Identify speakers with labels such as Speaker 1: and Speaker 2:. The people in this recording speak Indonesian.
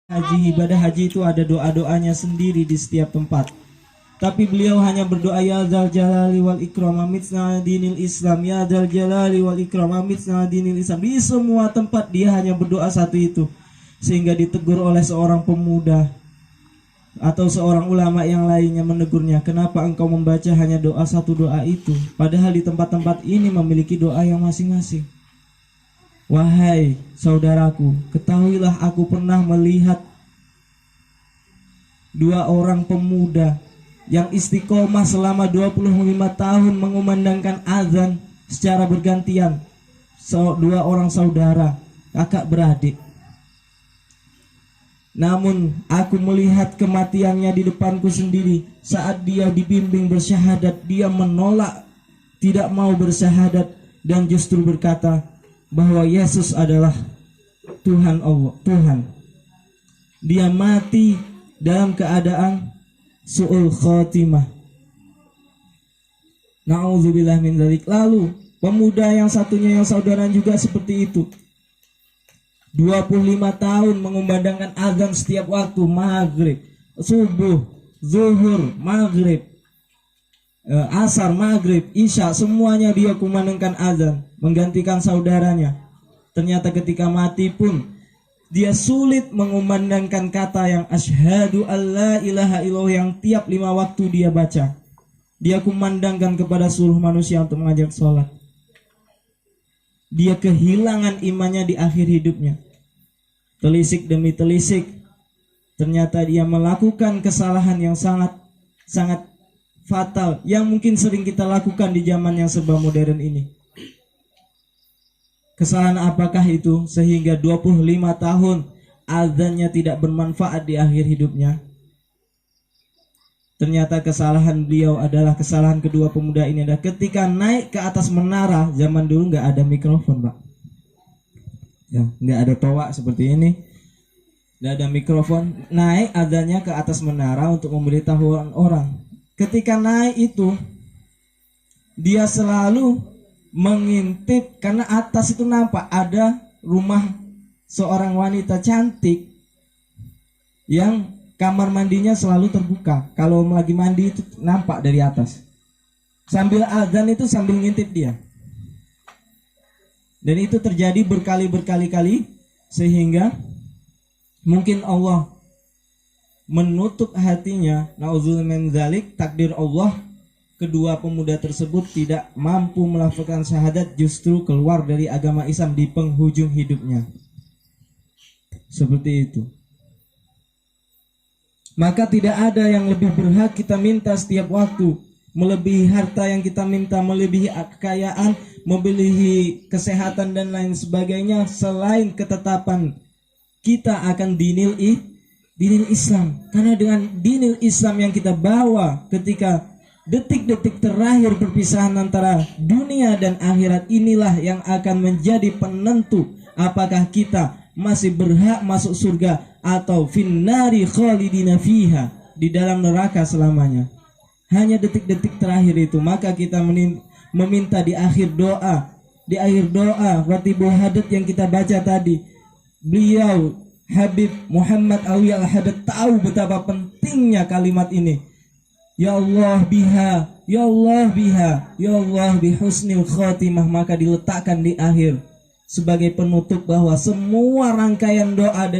Speaker 1: Haji, ibadah haji itu ada doa-doanya sendiri di setiap tempat. Tapi beliau hanya berdoa, ya dzal jalali wal ikram amitna dinil Islam, ya dzal jalali wal ikram amitna dinil Islam. Di semua tempat dia hanya berdoa satu itu. Sehingga ditegur oleh seorang pemuda atau seorang ulama yang lainnya, menegurnya, kenapa engkau membaca hanya doa satu doa itu, padahal di tempat-tempat ini memiliki doa yang masing-masing. Wahai saudaraku, ketahuilah aku pernah melihat dua orang pemuda yang istiqomah selama 25 tahun mengumandangkan azan secara bergantian. Dua orang saudara, kakak beradik. Namun aku melihat kematiannya di depanku sendiri. Saat dia dibimbing bersyahadat, dia menolak, tidak mau bersyahadat, dan justru berkata bahwa Yesus adalah Tuhan Allah, Tuhan. Dia mati dalam keadaan su'ul khotimah. Na'udzubillah min dzalik. Lalu pemuda yang satunya, yang saudara juga seperti itu, 25 tahun mengumandangkan azan setiap waktu, maghrib, subuh, zuhur, maghrib, asar, maghrib, isya, semuanya dia kumandangkan azan, menggantikan saudaranya. Ternyata ketika mati pun dia sulit mengumandangkan kata yang asyhadu alla ilaha illallah yang tiap 5 waktu dia baca. Dia kumandangkan kepada seluruh manusia untuk mengajak sholat. Dia kehilangan imannya di akhir hidupnya. Telisik demi telisik, ternyata dia melakukan kesalahan yang sangat fatal, yang mungkin sering kita lakukan di zaman yang serba modern ini. Kesalahan apakah itu sehingga 25 tahun azannya tidak bermanfaat di akhir hidupnya? Ternyata kesalahan beliau adalah kesalahan kedua pemuda ini adalah ketika naik ke atas menara. Zaman dulu nggak ada mikrofon, Pak. Ya, nggak ada toa seperti ini. Nggak ada mikrofon. Naik azannya ke atas menara untuk memberitahu orang. Ketika naik itu, dia selalu mengintip karena atas itu nampak ada rumah seorang wanita cantik yang kamar mandinya selalu terbuka. Kalau lagi mandi itu nampak dari atas. Sambil azan itu sambil ngintip dia. Dan itu terjadi berkali-kali sehingga mungkin Allah menutup hatinya. Na'udzubillah min dzalik, takdir Allah, kedua pemuda tersebut tidak mampu melafazkan syahadat, justru keluar dari agama Islam di penghujung hidupnya. Seperti itu. Maka tidak ada yang lebih berhak kita minta setiap waktu, melebihi harta yang kita minta, melebihi kekayaan, melebihi kesehatan dan lain sebagainya, selain ketetapan kita akan dinil Islam. Karena dengan dinil Islam yang kita bawa ketika detik-detik terakhir perpisahan antara dunia dan akhirat, inilah yang akan menjadi penentu apakah kita masih berhak masuk surga atau finnari khalidina fiha, di dalam neraka selamanya. Hanya detik-detik terakhir itu. Maka kita meminta di akhir doa Ratibul Hadat yang kita baca tadi, beliau Habib Muhammad Alwi Al-Haddad tahu betapa pentingnya kalimat ini. Ya Allah biha, ya Allah biha, ya Allah bihusnil khotimah. Maka diletakkan di akhir sebagai penutup bahwa semua rangkaian doa dan